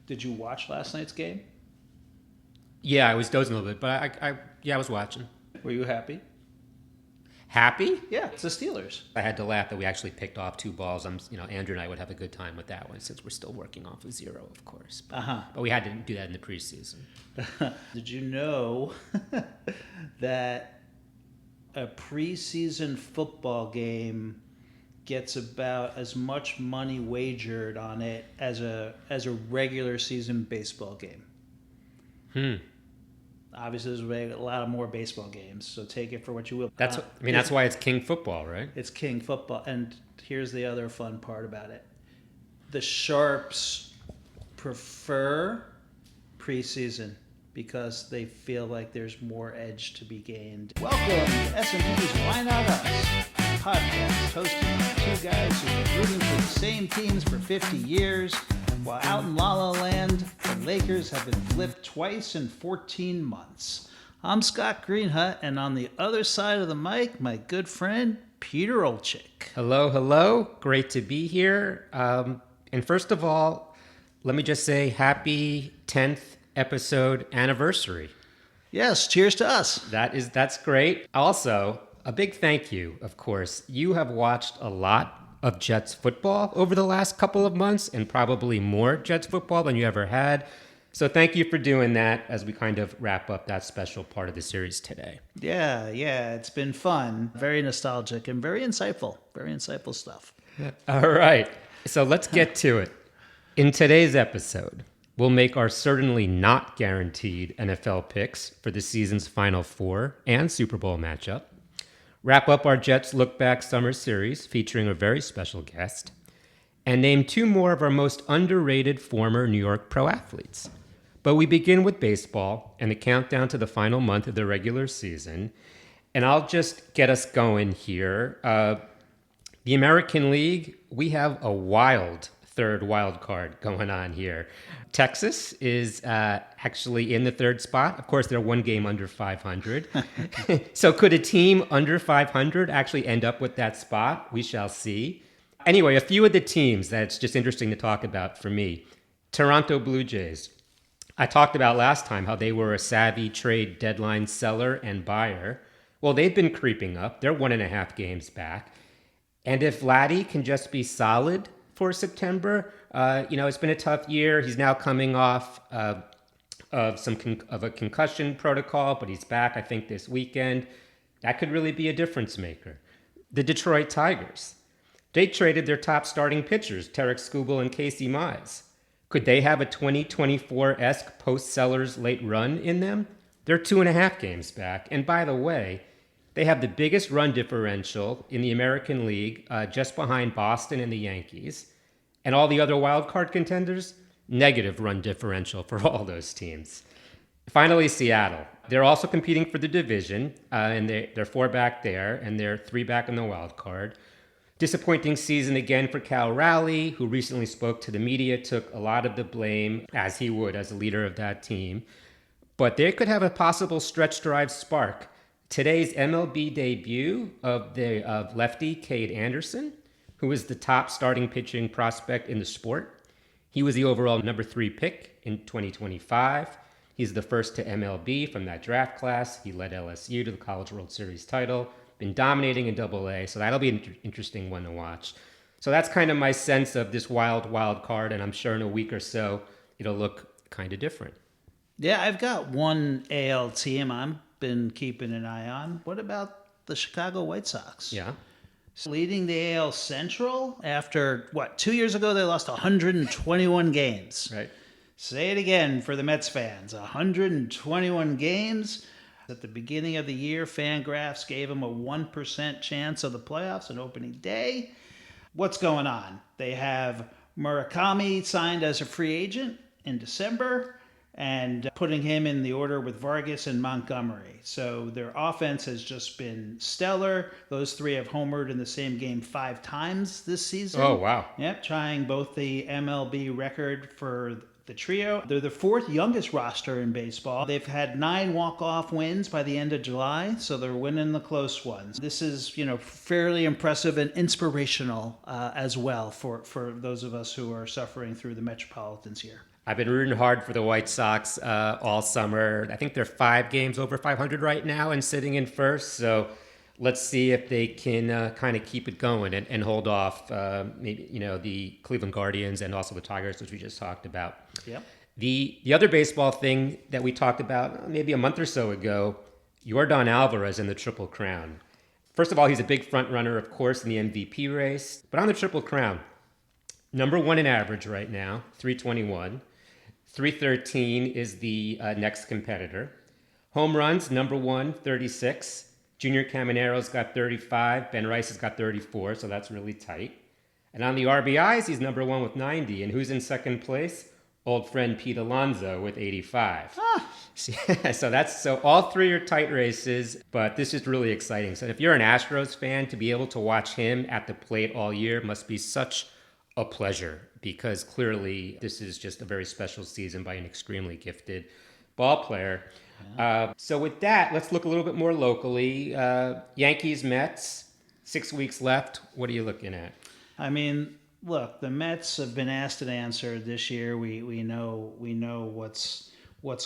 Did you watch last night's game? Yeah, I was dozing a little bit, but I was watching. Were you happy? Happy? Yeah, it's the Steelers. I had to laugh that we actually picked off 2 balls. Andrew and I would have a good time with that one since we're still working off of 0, of course. But we had to do that in the preseason. Did you know that a preseason football game gets about as much money wagered on it as a regular season baseball game? Obviously, there's a lot of more baseball games, so take it for what you will. That's why it's king football, right? It's king football. And here's the other fun part about it. The Sharps prefer preseason because they feel like there's more edge to be gained. Welcome to S&P's Why Not Us, a podcast hosted by 2 guys who've been rooting for the same teams for 50 years, while out in La La Land, the Lakers have been flipped twice in 14 months. I'm Scott Greenhut, and on the other side of the mic, my good friend, Peter Olczyk. Hello. Great to be here. And first of all, let me just say happy 10th episode anniversary. Yes, cheers to us. That's great. Also, a big thank you, of course. You have watched a lot of Jets football over the last couple of months, and probably more Jets football than you ever had. So thank you for doing that as we kind of wrap up that special part of the series today. Yeah, it's been fun. Very nostalgic and very insightful stuff. All right, so let's get to it. In today's episode, we'll make our certainly not guaranteed NFL picks for the season's Final Four and Super Bowl matchup, wrap up our Jets Look Back Summer Series featuring a very special guest, and name 2 more of our most underrated former New York pro athletes. But we begin with baseball and the countdown to the final month of the regular season, and I'll just get us going here. The American League, we have a wild third wild card going on here. Texas is actually in the 3rd spot. Of course, they're 1 game under 500. So could a team under 500 actually end up with that spot? We shall see. Anyway, a few of the teams that's just interesting to talk about for me. Toronto Blue Jays. I talked about last time how they were a savvy trade deadline seller and buyer. Well, they've been creeping up. They're 1.5 games back. And if Vladdy can just be solid for September, it's been a tough year. He's now coming off of a concussion protocol, but he's back, I think, this weekend. That could really be a difference maker. The Detroit Tigers. They traded their top starting pitchers, Tarek Skubal and Casey Mize. Could they have a 2024-esque post-Sellers late run in them? They're 2.5 games back. And by the way, they have the biggest run differential in the American League, just behind Boston and the Yankees. And all the other wild card contenders, negative run differential for all those teams. Finally, Seattle. They're also competing for the division, and they're 4 back there, and they're 3 back in the wild card. Disappointing season again for Cal Raleigh, who recently spoke to the media, took a lot of the blame, as he would as a leader of that team. But they could have a possible stretch drive spark. Today's MLB debut of lefty Cade Anderson, who is the top starting pitching prospect in the sport. He was the overall number 3 pick in 2025. He's the first to MLB from that draft class. He led LSU to the College World Series title, been dominating in AA, so that'll be an interesting one to watch. So that's kind of my sense of this wild card, and I'm sure in a week or so, it'll look kind of different. Yeah, I've got one AL team I've been keeping an eye on. What about the Chicago White Sox? Yeah. Leading the AL Central after, 2 years ago they lost 121 games. Right. Say it again for the Mets fans. 121 games. At the beginning of the year, Fangraphs gave them a 1% chance of the playoffs on opening day. What's going on? They have Murakami signed as a free agent in December and putting him in the order with Vargas and Montgomery. So their offense has just been stellar. Those 3 have homered in the same game 5 times this season. Oh, wow. Yep, tying both the MLB record for the trio. They're the 4th youngest roster in baseball. They've had 9 walk-off wins by the end of July, so they're winning the close ones. This is, fairly impressive and inspirational as well for those of us who are suffering through the Metropolitans here. I've been rooting hard for the White Sox all summer. I think they're 5 games over 500 right now and sitting in first. So let's see if they can kind of keep it going and hold off maybe the Cleveland Guardians and also the Tigers, which we just talked about. Yep. The other baseball thing that we talked about maybe a month or so ago, Yordan Alvarez in the Triple Crown. First of all, he's a big front runner, of course, in the MVP race. But on the Triple Crown, number 1 in average right now, 321. 313 is the next competitor. Home runs, number 1, 36. Junior Caminero's got 35. Ben Rice has got 34, so that's really tight. And on the RBIs, he's number 1 with 90. And who's in second place? Old friend Pete Alonso with 85. So all 3 are tight races, but this is really exciting. So if you're an Astros fan, to be able to watch him at the plate all year must be such a pleasure, because clearly this is just a very special season by an extremely gifted ball player. Yeah. So with that, let's look a little bit more locally. Yankees, Mets, 6 weeks left. What are you looking at? I mean, look, the Mets have been asked and answered this year. We know what's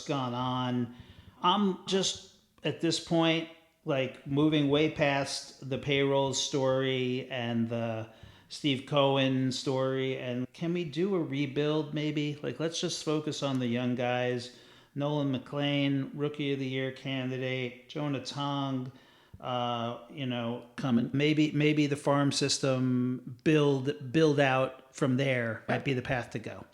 gone on. I'm just at this point like moving way past the payroll story and the Steve Cohen story, and can we do a rebuild maybe? Like, let's just focus on the young guys. Nolan McLean, Rookie of the Year candidate. Jonah Tong, coming. Maybe the farm system build out from there might be the path to go.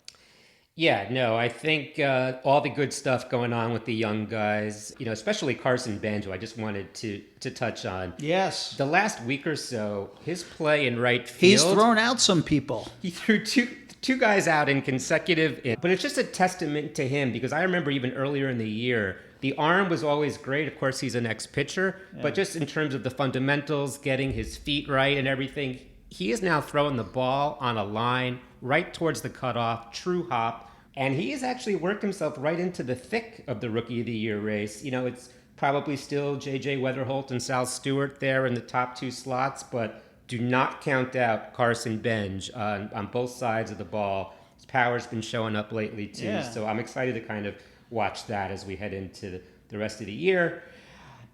Yeah, no, I think all the good stuff going on with the young guys, especially Carson Bench, who I just wanted to touch on. Yes. The last week or so, his play in right field. He's thrown out some people. He threw two guys out in consecutive, but it's just a testament to him, because I remember even earlier in the year, the arm was always great. Of course, he's an ex-pitcher, but just in terms of the fundamentals, getting his feet right and everything, he is now throwing the ball on a line right towards the cutoff, true hop. And he has actually worked himself right into the thick of the Rookie of the Year race. It's probably still J.J. Weatherholt and Sal Stewart there in the top 2 slots, but do not count out Carson Bench on both sides of the ball. His power's been showing up lately, too. Yeah. So I'm excited to kind of watch that as we head into the rest of the year.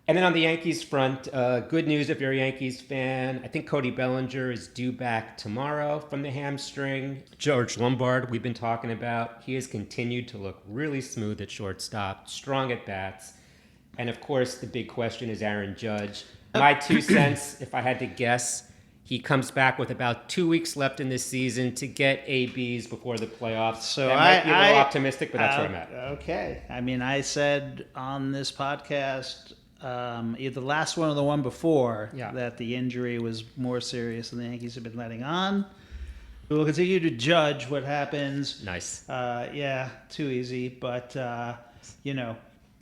And then on the Yankees front, good news if you're a Yankees fan. I think Cody Bellinger is due back tomorrow from the hamstring. George Lombard, we've been talking about. He has continued to look really smooth at shortstop, strong at bats. And of course, the big question is Aaron Judge. My 2 cents, if I had to guess, he comes back with about 2 weeks left in this season to get ABs before the playoffs. So that might be a little optimistic, but that's where I'm at. Okay. I mean, I said on this podcast, either the last one or the one before, that the injury was more serious than the Yankees have been letting on. We will continue to judge what happens. Nice. Too easy. But,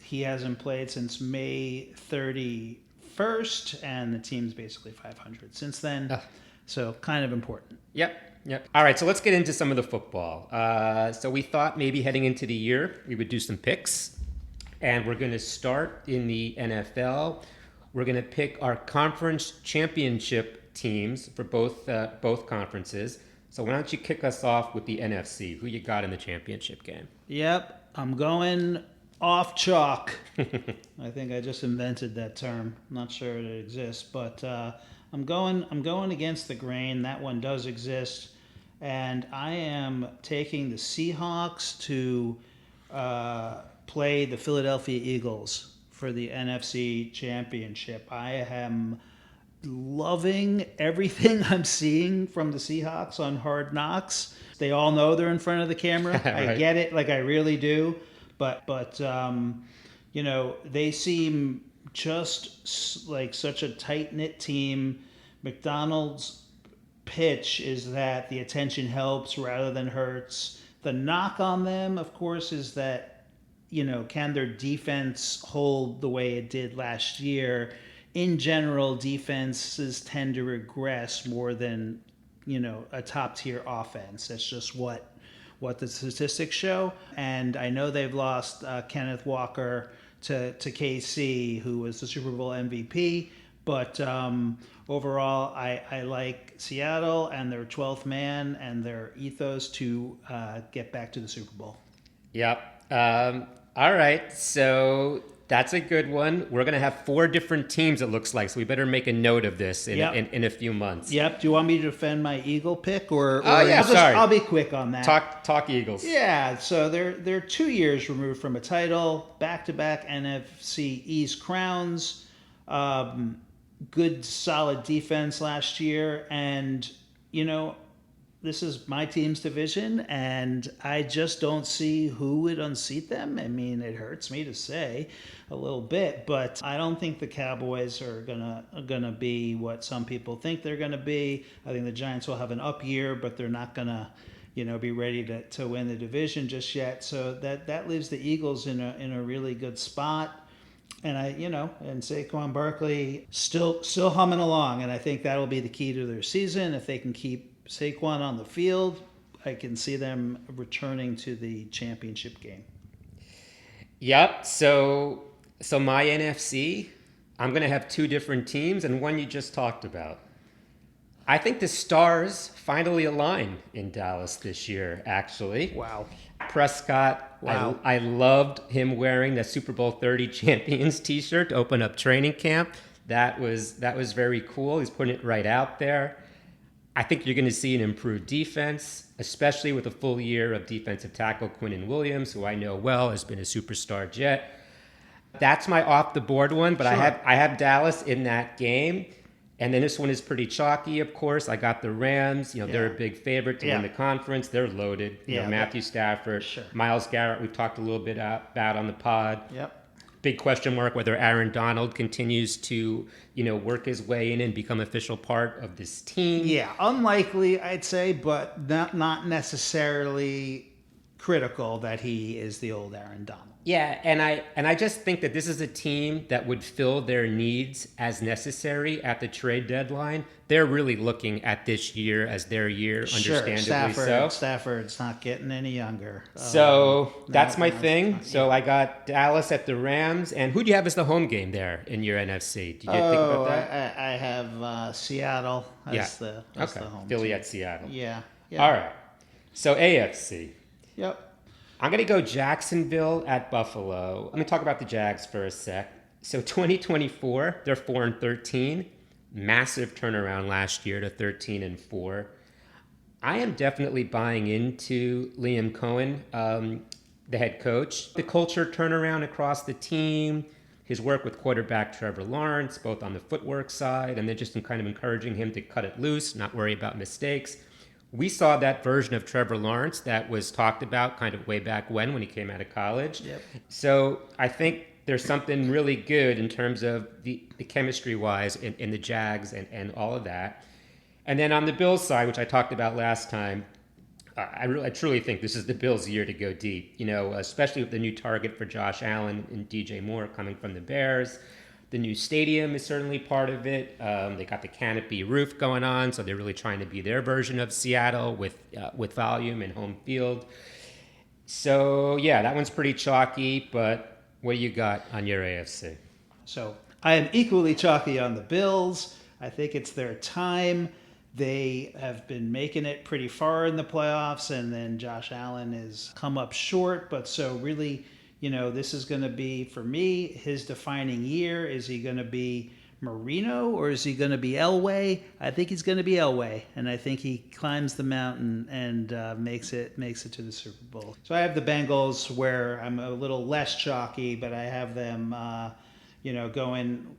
he hasn't played since May 31st, and the team's basically 500 since then. So kind of important. Yep. All right, so let's get into some of the football. So we thought maybe heading into the year, we would do some picks. And we're going to start in the NFL. We're going to pick our conference championship teams for both conferences. So why don't you kick us off with the NFC? Who you got in the championship game? Yep, I'm going off chalk. I think I just invented that term. I'm not sure it exists, but I'm going against the grain. That one does exist, and I am taking the Seahawks to play the Philadelphia Eagles for the NFC Championship. I am loving everything I'm seeing from the Seahawks on Hard Knocks. They all know they're in front of the camera. Right. I get it, like I really do. But they seem just like such a tight-knit team. McDonald's pitch is that the attention helps rather than hurts. The knock on them, of course, is that can their defense hold the way it did last year? In general, defenses tend to regress more than, a top-tier offense. That's just what the statistics show. And I know they've lost Kenneth Walker to KC, who was the Super Bowl MVP. But overall, I like Seattle and their 12th man and their ethos to get back to the Super Bowl. Yep. All right. So that's a good one. We're going to have 4 different teams, it looks like. So we better make a note of this Yep. in a few months. Yep. Do you want me to defend my Eagle pick, or Oh, yeah, sorry. I'll be quick on that. Talk Eagles. Yeah, so they're 2 years removed from a title, back-to-back NFC East crowns, good solid defense last year, and this is my team's division, and I just don't see who would unseat them. I mean, it hurts me to say a little bit, but I don't think the Cowboys are gonna be what some people think they're gonna be. I think the Giants will have an up year, but they're not gonna be ready to win the division just yet. So that leaves the Eagles in a really good spot. And and Saquon Barkley still humming along, and I think that'll be the key to their season. If they can keep Saquon on the field, I can see them returning to the championship game. Yep. So my NFC, I'm going to have 2 different teams, and one you just talked about. I think the stars finally align in Dallas this year, actually. Wow. Prescott, Wow. I loved him wearing the Super Bowl 30 champions t-shirt to open up training camp. That was very cool. He's putting it right out there. I think you're going to see an improved defense, especially with a full year of defensive tackle Quinnen Williams, who I know well, has been a superstar Jet. That's my off-the-board one, but Sure. I have Dallas in that game. And then this one is pretty chalky, of course. I got the Rams. They're a big favorite to win the conference. They're loaded. Matthew Stafford, Sure. Myles Garrett, we've talked a little bit about on the pod. Yep. Big question mark whether Aaron Donald continues to, work his way in and become official part of this team. Yeah, unlikely, I'd say, but not necessarily critical that he is the old Aaron Donald. Yeah, and I just think that this is a team that would fill their needs as necessary at the trade deadline. They're really looking at this year as their year, understandably so. Stafford's not getting any younger. So that's my thing. So I got Dallas at the Rams. And who do you have as the home game there in your NFC? Did you think about that? I have Seattle as the home Philly team. at Seattle. Yeah. All right. So AFC. Yep. I'm going to go Jacksonville at Buffalo. Let me talk about the Jags for a sec. So 2024, they're 4-13. Massive turnaround last year to 13-4. I am definitely buying into Liam Cohen, the head coach. The culture turnaround across the team, his work with quarterback Trevor Lawrence, both on the footwork side, and then just kind of encouraging him to cut it loose, not worry about mistakes. We saw that version of Trevor Lawrence that was talked about kind of way back when he came out of college. Yep. So I think there's something really good in terms of the chemistry-wise in the Jags and all of that. And then on the Bills side, which I talked about last time, I truly think this is the Bills' year to go deep, especially with the new target for Josh Allen and DJ Moore coming from the Bears. The new stadium is certainly part of it. They got the canopy roof going on, so they're really trying to be their version of Seattle with volume and home field. So, yeah, that one's pretty chalky, but what do you got on your AFC? So I am equally chalky on the Bills. I think it's their time. They have been making it pretty far in the playoffs, and then Josh Allen has come up short. But so really, this is going to be, for me, his defining year. Is he going to be Marino or is he going to be Elway? I think he's going to be Elway, and I think he climbs the mountain and makes it to the Super Bowl. So I have the Bengals, where I'm a little less chalky, but I have them, going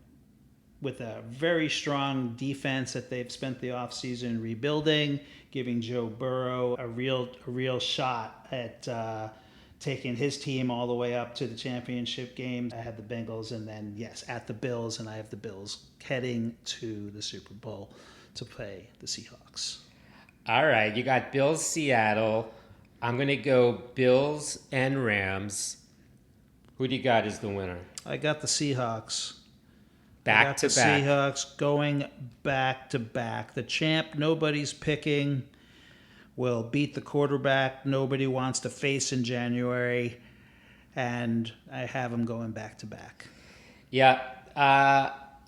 with a very strong defense that they've spent the offseason rebuilding, giving Joe Burrow a real shot at taking his team all the way up to the championship game. I have the Bengals, and then, yes, at the Bills, and I have the Bills heading to the Super Bowl to play the Seahawks. All right, you got Bills, Seattle. I'm going to go Bills and Rams. Who do you got as the winner? I got the Seahawks. Back to back. Seahawks going back to back. The champ nobody's picking will beat the quarterback nobody wants to face in January, and I have them going back to back. Yeah,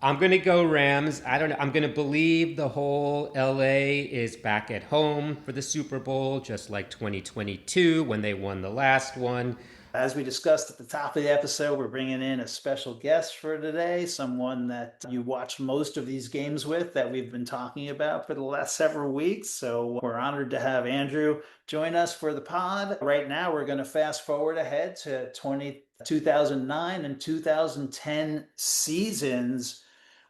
I'm going to go Rams. I don't know. I'm going to believe the whole LA is back at home for the Super Bowl, just like 2022 when they won the last one. As we discussed at the top of the episode, we're bringing in a special guest for today, someone that you watch most of these games with that we've been talking about for the last several weeks. So we're honored to have Andrew join us for the pod. Right now, we're going to fast forward ahead to 2009 and 2010 seasons,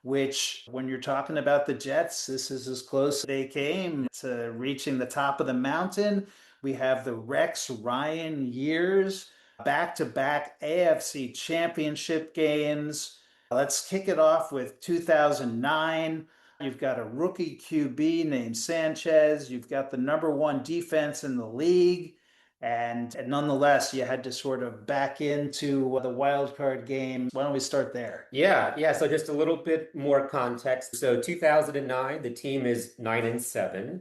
which when you're talking about the Jets, this is as close as they came to reaching the top of the mountain. We have the Rex Ryan years, back-to-back AFC championship games. Let's kick it off with 2009. You've got a rookie QB named Sanchez. You've got the number one defense in the league. And nonetheless, you had to sort of back into the wild card game. Why don't we start there? Yeah. So just a little bit more context. So 2009, the team is 9-7,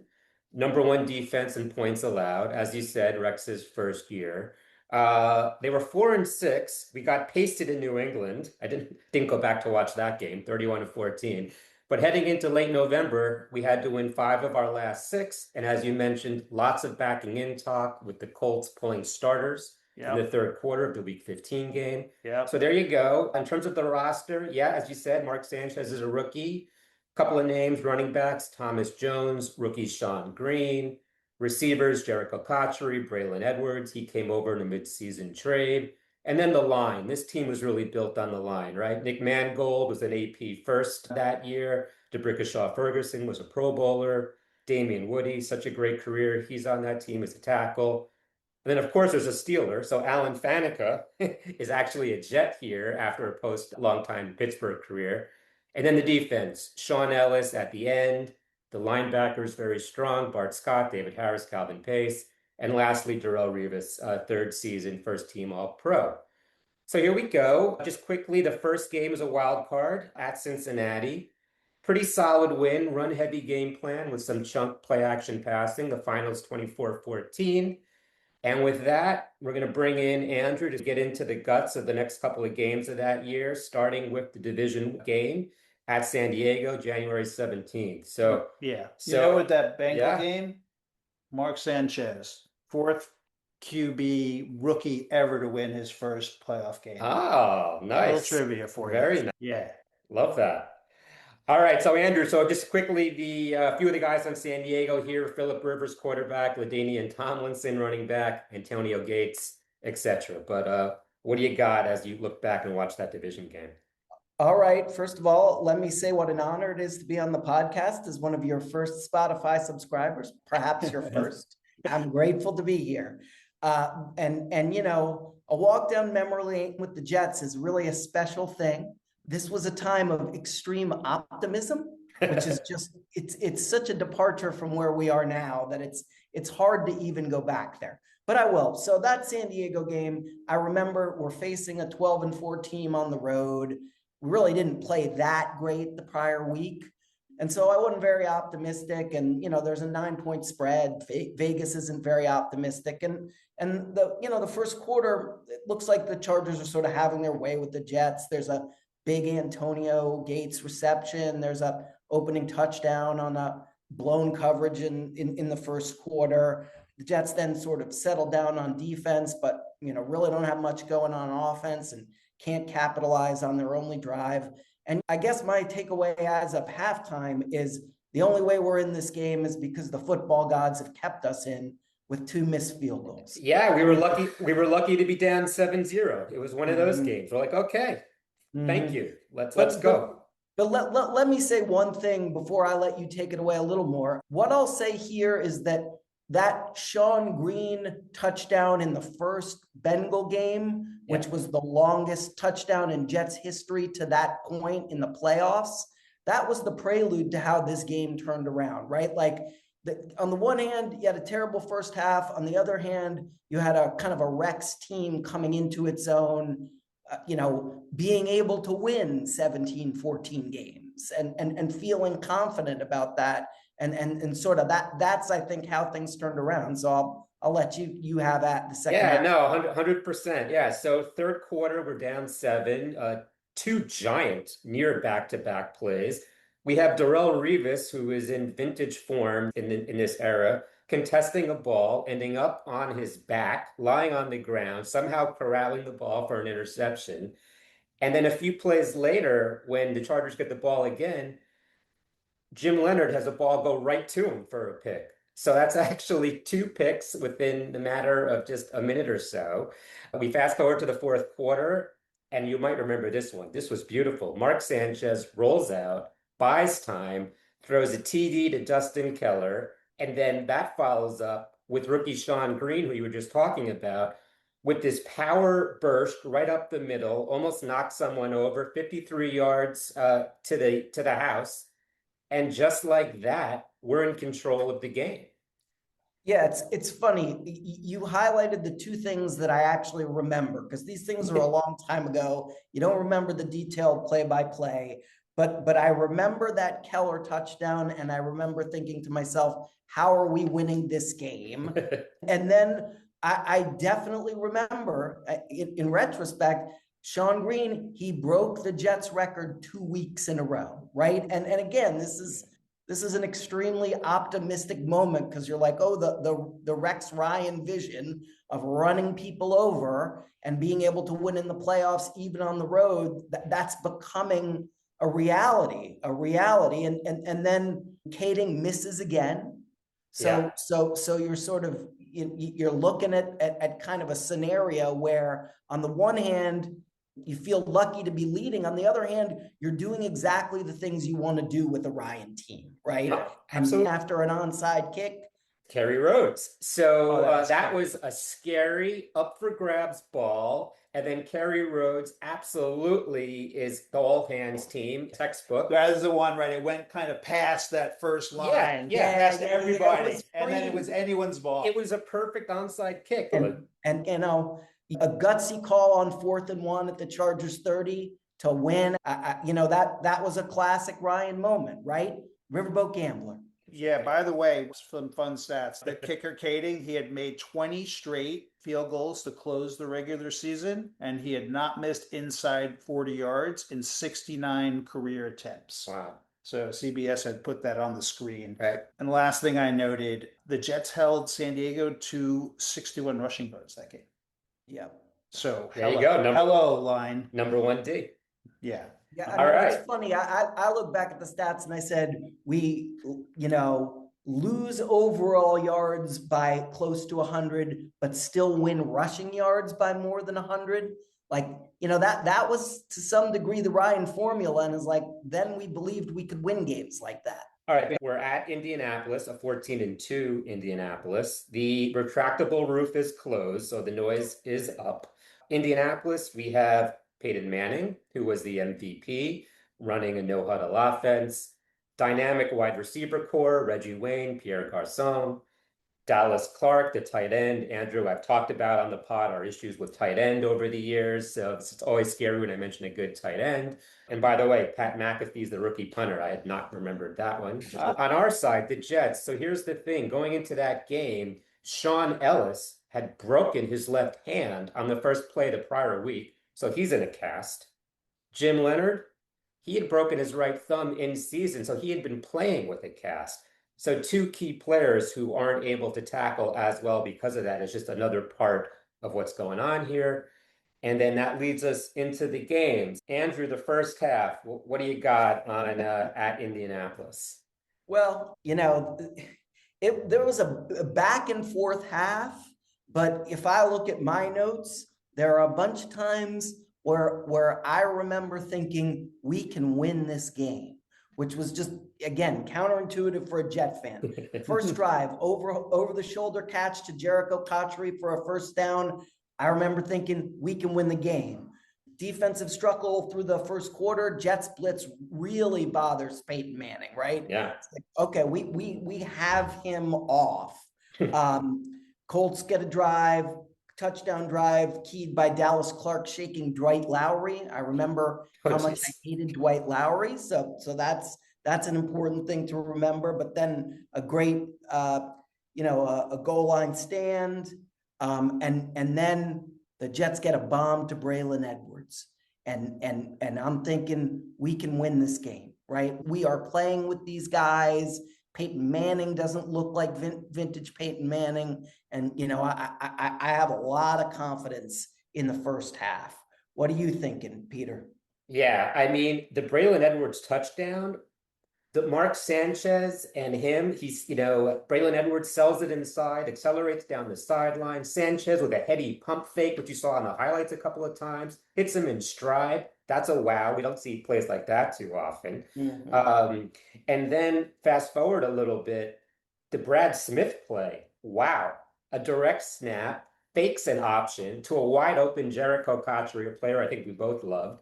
number one defense in points allowed. As you said, Rex's first year. They were 4-6. We got pasted in New England. I didn't go back to watch that game, 31-14. But heading into late November, we had to win 5 of our last 6. And as you mentioned, lots of backing in talk with the Colts pulling starters in the third quarter of the Week 15 game. So there you go. In terms of the roster, yeah, as you said, Mark Sanchez is a rookie. Couple of names, running backs, Thomas Jones, rookie Sean Green, receivers, Jericho Cotchery, Braylon Edwards. He came over in a midseason trade. And then the line. This team was really built on the line, right? Nick Mangold was an AP first that year. DeBrickashaw Ferguson was a Pro Bowler. Damian Woody, such a great career. He's on that team as a tackle. And then, of course, there's a Steeler. So Alan Faneca is actually a Jet here after a long-time Pittsburgh career. And then the defense, Sean Ellis at the end. The linebackers very strong. Bart Scott, David Harris, Calvin Pace. And lastly, Darrelle Revis, third season, first team All-Pro. So here we go. Just quickly, the first game is a wild card at Cincinnati. Pretty solid win, run-heavy game plan with some chunk play-action passing. The finals 24-14. And with that, we're going to bring in Andrew to get into the guts of the next couple of games of that year, starting with the division game at San Diego, January 17th. So, with that Bengal game, Mark Sanchez, fourth QB rookie ever to win his first playoff game. Oh, nice. A little trivia for you. Very nice. Yeah. Love that. All right, so Andrew, so just quickly, the few of the guys on San Diego here, Phillip Rivers, quarterback, LaDainian Tomlinson, running back, Antonio Gates, etc. But what do you got as you look back and watch that division game? All right. First of all, let me say what an honor it is to be on the podcast as one of your first Spotify subscribers, perhaps your first. I'm grateful to be here. And you know, a walk down memory lane with the Jets is really a special thing. This was a time of extreme optimism, which is just it's such a departure from where we are now that it's hard to even go back there. But I will. So that San Diego game, I remember we're facing a 12-4 team on the road. We really didn't play that great the prior week. And so I wasn't very optimistic. And, you know, there's a 9-point spread. Vegas isn't very optimistic. And the first quarter, it looks like the Chargers are sort of having their way with the Jets. There's a big Antonio Gates reception. There's a opening touchdown on a blown coverage in the first quarter. The Jets then sort of settle down on defense, but, you know, really don't have much going on offense and can't capitalize on their only drive. And I guess my takeaway as of halftime is the only way we're in this game is because the football gods have kept us in with 2 missed field goals. Yeah, we were lucky. We were lucky to be down 7-0. It was one of those games. We're like, okay, thank you. Let's go. But let me say one thing before I let you take it away a little more. What I'll say here is that Sean Green touchdown in the first Bengal game, which was the longest touchdown in Jets history to that point in the playoffs, that was the prelude to how this game turned around, right? Like on the one hand, you had a terrible first half. On the other hand, you had a kind of a Rex team coming into its own, being able to win 17-14 games and feeling confident about that. And sort of that's, I think, how things turned around. So I'll let you have at the second half. Yeah, no, 100%. Yeah. So third quarter, we're down 7. two giant near back-to-back plays. We have Darrell Revis, who is in vintage form in this era, contesting a ball, ending up on his back, lying on the ground, somehow corralling the ball for an interception. And then a few plays later, when the Chargers get the ball again, Jim Leonard has a ball go right to him for a pick. So that's actually two picks within the matter of just a minute or so. We fast forward to the fourth quarter, and you might remember this one. This was beautiful. Mark Sanchez rolls out, buys time, throws a TD to Dustin Keller, and then that follows up with rookie Sean Green, who you were just talking about, with this power burst right up the middle, almost knocked someone over, 53 yards to the house. And just like that, we're in control of the game. Yeah, it's funny. You highlighted the two things that I actually remember, because these things are a long time ago. You don't remember the detailed play-by-play, but I remember that Keller touchdown, and I remember thinking to myself, how are we winning this game? And then I definitely remember, in retrospect, Sean Green, he broke the Jets record 2 weeks in a row, right? And again, this is an extremely optimistic moment, because you're like, oh, the Rex Ryan vision of running people over and being able to win in the playoffs, even on the road, that's becoming a reality. And then Kading misses again. So you're sort of, you're looking at kind of a scenario where, on the one hand, you feel lucky to be leading. On the other hand, you're doing exactly the things you want to do with the Ryan team, right? Yeah, absolutely. And after an onside kick, Kerry Rhodes. So that scary. was a scary up for grabs ball. And then Kerry Rhodes absolutely is the all hands team textbook. That is the one, right? It went kind of past that first line, past everybody, and then it was anyone's ball. It was a perfect onside kick. And you know, a gutsy call on 4th and 1 at the Chargers 30 to win. That was a classic Ryan moment, right? Riverboat Gambler. Yeah, by the way, some fun stats. The kicker Kading, he had made 20 straight field goals to close the regular season, and he had not missed inside 40 yards in 69 career attempts. Wow. So CBS had put that on the screen. Right. And the last thing I noted, the Jets held San Diego to 61 rushing yards that game. Yeah. So there you go. Hello, line. Number 1D. Yeah. Yeah, I mean, it's funny. I look back at the stats and I said, we, lose overall yards by close to 100, but still win rushing yards by more than 100. Like, that was to some degree the Ryan formula, and is like, then we believed we could win games like that. All right, we're at Indianapolis, a 14-2 Indianapolis. The retractable roof is closed, so the noise is up. Indianapolis, we have Peyton Manning, who was the MVP, running a no-huddle offense. Dynamic wide receiver core, Reggie Wayne, Pierre Garçon. Dallas Clark, the tight end. Andrew, I've talked about on the pod our issues with tight end over the years. So it's always scary when I mention a good tight end. And by the way, Pat McAfee's the rookie punter. I had not remembered that one. On our side, the Jets. So here's the thing. Going into that game, Sean Ellis had broken his left hand on the first play the prior week. So he's in a cast. Jim Leonard, he had broken his right thumb in season. So he had been playing with a cast. So two key players who aren't able to tackle as well because of that is just another part of what's going on here. And then that leads us into the games. Andrew, the first half, what do you got on at Indianapolis? Well, there was a back and forth half, but if I look at my notes, there are a bunch of times where I remember thinking we can win this game, which was just, again, counterintuitive for a Jet fan. First drive, over the shoulder catch to Jericho Cotchery for a first down. I remember thinking we can win the game. Defensive struggle through the first quarter. Jets blitz really bothers Peyton Manning, right? Yeah. It's like, okay, we have him off. Colts get a drive, touchdown drive keyed by Dallas Clark shaking Dwight Lowry. I remember how much I hated Dwight Lowry. So that's an important thing to remember. But then a great, a goal line stand. And then the Jets get a bomb to Braylon Edwards. And I'm thinking we can win this game, right? We are playing with these guys. Peyton Manning doesn't look like vintage Peyton Manning. And, I have a lot of confidence in the first half. What are you thinking, Peter? Yeah, I mean, the Braylon Edwards touchdown, the Mark Sanchez and him, Braylon Edwards sells it inside, accelerates down the sideline. Sanchez with a heady pump fake, which you saw in the highlights a couple of times, hits him in stride. That's a wow. We don't see plays like that too often. And then fast forward a little bit, the Brad Smith play. Wow. A direct snap, fakes an option to a wide open Jericho Cotchery, a player I think we both loved.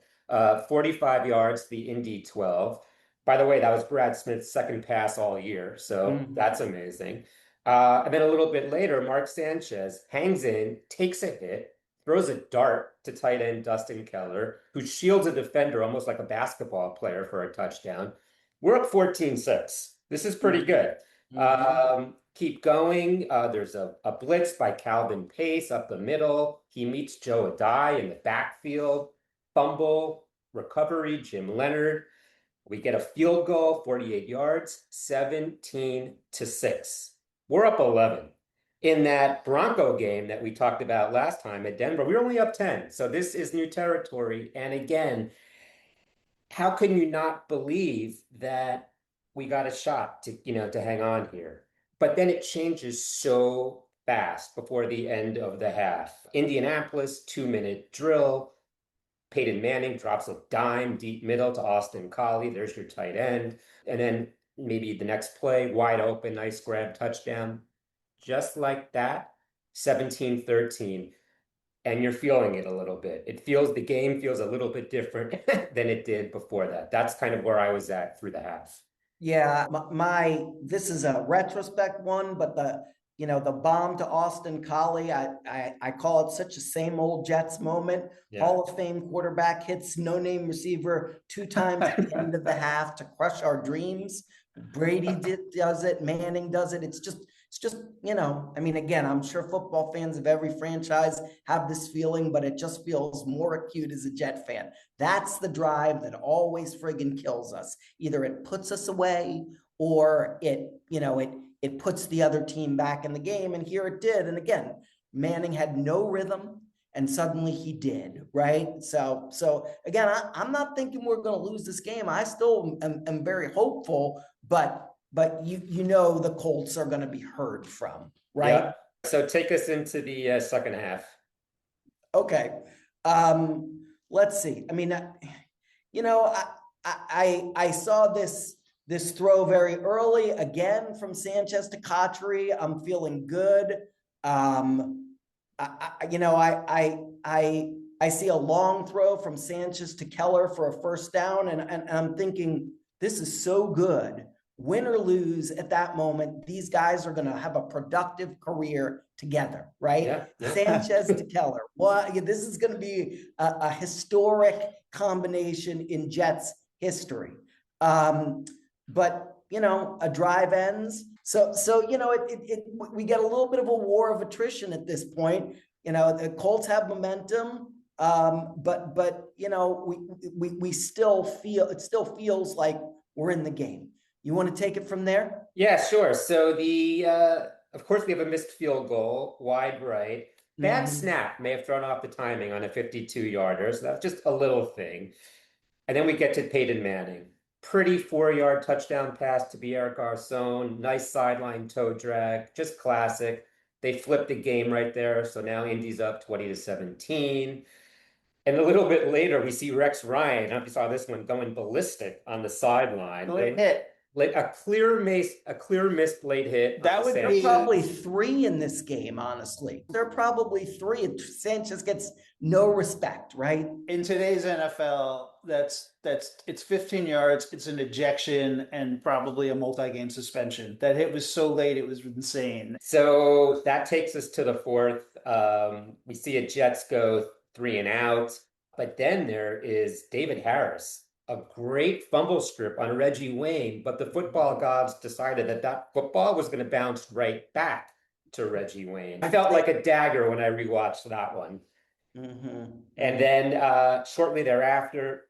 45 yards to the Indy 12. By the way, that was Brad Smith's second pass all year, so that's amazing. And then a little bit later, Mark Sanchez hangs in, takes a hit, throws a dart to tight end Dustin Keller, who shields a defender almost like a basketball player for a touchdown. We're up 14-6. This is pretty good. Keep going. There's a blitz by Calvin Pace up the middle. He meets Joe Adai in the backfield. Fumble, recovery, Jim Leonard. We get a field goal, 48 yards, 17-6. We're up 11. In that Bronco game that we talked about last time at Denver, we were only up 10. So this is new territory. And again, how can you not believe that we got a shot to hang on here? But then it changes so fast before the end of the half. Indianapolis, 2-minute drill. Peyton Manning drops a dime deep middle to Austin Collie. There's your tight end. And then maybe the next play, wide open, nice grab, touchdown. Just like that, 17-13. And you're feeling it a little bit. The game feels a little bit different than it did before that. That's kind of where I was at through the half. Yeah, this is a retrospect one, but the bomb to Austin Collie, I call it such a same old Jets moment. Yeah. Hall of Fame quarterback hits no-name receiver 2 times at the end of the half to crush our dreams. Brady does it, Manning does it. It's just, I mean, again, I'm sure football fans of every franchise have this feeling, but it just feels more acute as a Jet fan. That's the drive that always friggin' kills us. Either it puts us away or it puts the other team back in the game. And here it did. And again, Manning had no rhythm and suddenly he did, right? So again, I'm not thinking we're going to lose this game. I still am very hopeful, but the Colts are going to be heard from, right? Yeah. So take us into the second half. Okay. Let's see. I mean, I saw this throw very early again from Sanchez to Cotchery. I'm feeling good. I see a long throw from Sanchez to Keller for a first down, and I'm thinking this is so good. Win or lose at that moment, these guys are going to have a productive career together, right? Yeah. Sanchez to Keller. This is going to be a historic combination in Jets history. But a drive ends. So we get a little bit of a war of attrition at this point. The Colts have momentum, but we still feels like we're in the game. You want to take it from there? Yeah, sure. So of course, we have a missed field goal, wide right. Bad snap may have thrown off the timing on a 52-yarder. So that's just a little thing. And then we get to Peyton Manning. Pretty 4-yard touchdown pass to Pierre Garçon. Nice sideline toe drag. Just classic. They flipped the game right there. So now Indy's up 20-17. And a little bit later, we see Rex Ryan. I don't know if you saw this one going ballistic on the sideline. Good hit. A clear missed late hit. That would be probably 3 in this game, honestly. There are probably 3. Sanchez gets no respect, right? In today's NFL, it's 15 yards, it's an ejection, and probably a multi-game suspension. That hit was so late, it was insane. So that takes us to the fourth. We see a Jets go 3 and out, but then there is David Harris. A great fumble strip on Reggie Wayne, but the football gods decided that football was going to bounce right back to Reggie Wayne. I felt like a dagger when I rewatched that one. And then shortly thereafter,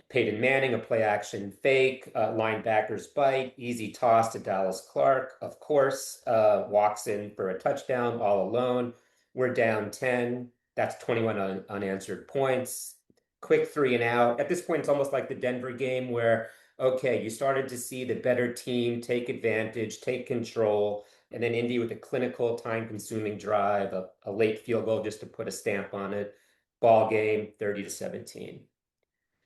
Peyton Manning, a play action fake, linebacker's bite, easy toss to Dallas Clark, of course, walks in for a touchdown all alone. We're down 10. That's 21 unanswered points. Quick 3 and out. At this point, it's almost like the Denver game where, okay, you started to see the better team take advantage, take control. And then Indy with a clinical, time-consuming drive, a late field goal just to put a stamp on it. Ball game, 30-17.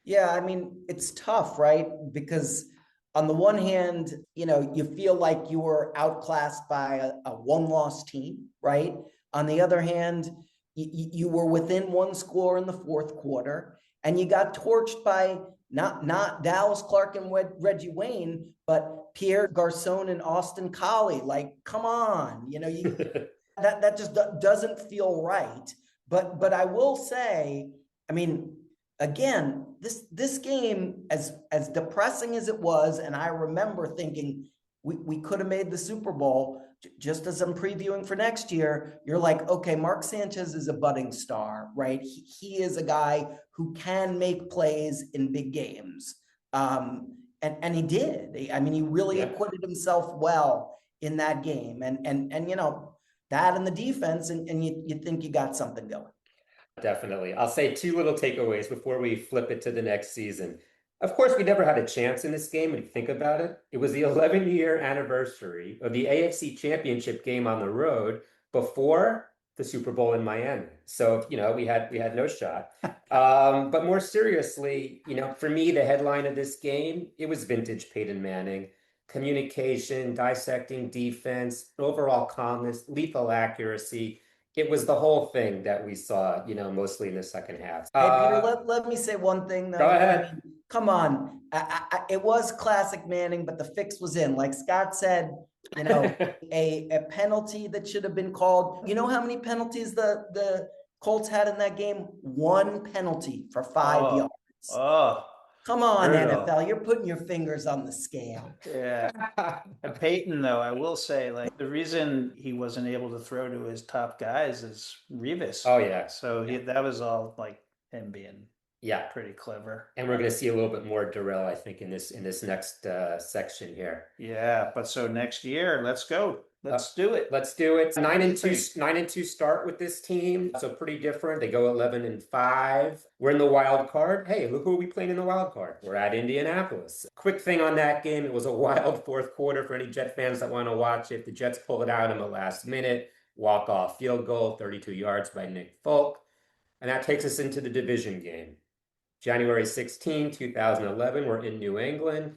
Yeah, I mean, it's tough, right? Because on the one hand, you feel like you were outclassed by a one-loss team, right? On the other hand, you were within one score in the fourth quarter, and you got torched by not Dallas Clark and Reggie Wayne, but Pierre Garcon and Austin Collie. Like, come on, that just doesn't feel right. But I will say, I mean, again, this game, as depressing as it was, and I remember thinking we could have made the Super Bowl. Just as I'm previewing for next year, you're like, okay, Mark Sanchez is a budding star, right? He is a guy who can make plays in big games. And he did. I mean, he really acquitted himself well in that game. And that and the defense, and you think you got something going. Definitely. I'll say two little takeaways before we flip it to the next season. Of course, we never had a chance in this game when you think about it. It was the 11-year anniversary of the AFC Championship game on the road before the Super Bowl in Miami. So, we had no shot. But more seriously, for me, the headline of this game, it was vintage Peyton Manning. Communication, dissecting defense, overall calmness, lethal accuracy. It was the whole thing that we saw, mostly in the second half. Hey, Peter, let me say one thing, though. Go ahead. Come on. It was classic Manning, but the fix was in. Like Scott said, a penalty that should have been called. You know how many penalties the Colts had in that game? One penalty for 5 yards. Oh, come on, brutal. NFL. You're putting your fingers on the scale. Yeah. And Peyton, though, I will say, like, the reason he wasn't able to throw to his top guys is Revis. Oh, yeah. So that was all like him being Yeah. pretty clever. And we're going to see a little bit more Darrell, I think, in this next section here. Yeah, but so next year, let's go. Let's do it. Let's do it. 9-2 start with this team. So pretty different. They go 11-5. We're in the wild card. Hey, look who are we playing in the wild card? We're at Indianapolis. Quick thing on that game. It was a wild fourth quarter for any Jet fans that want to watch it. The Jets pull it out in the last minute. Walk-off field goal, 32 yards by Nick Folk. And that takes us into the division game. January 16, 2011. We're in New England.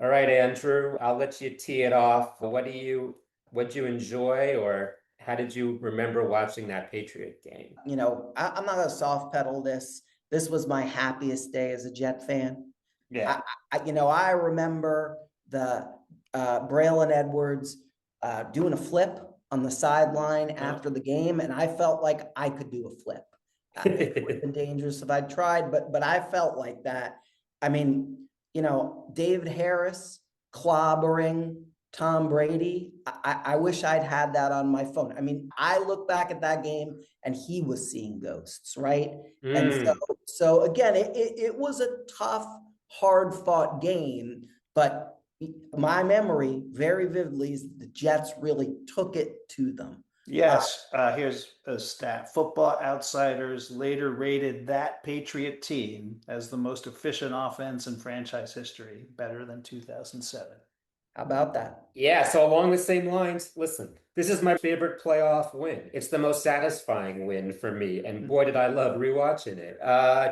All right, Andrew, I'll let you tee it off. What'd you enjoy, or how did you remember watching that Patriot game? I'm not gonna soft pedal this. This was my happiest day as a Jet fan. Yeah. I remember the Braylon Edwards doing a flip on the sideline after the game, and I felt like I could do a flip. It would have been dangerous if I'd tried, but I felt like that. I mean, David Harris clobbering Tom Brady. I wish I'd had that on my phone. I mean, I look back at that game and he was seeing ghosts, right? And so again, it was a tough, hard fought game, but my memory very vividly is the Jets really took it to them. Yes. Here's a stat. Football Outsiders later rated that Patriot team as the most efficient offense in franchise history, better than 2007. How about that? Yeah, so along the same lines, listen, this is my favorite playoff win. It's the most satisfying win for me, and boy, did I love rewatching it.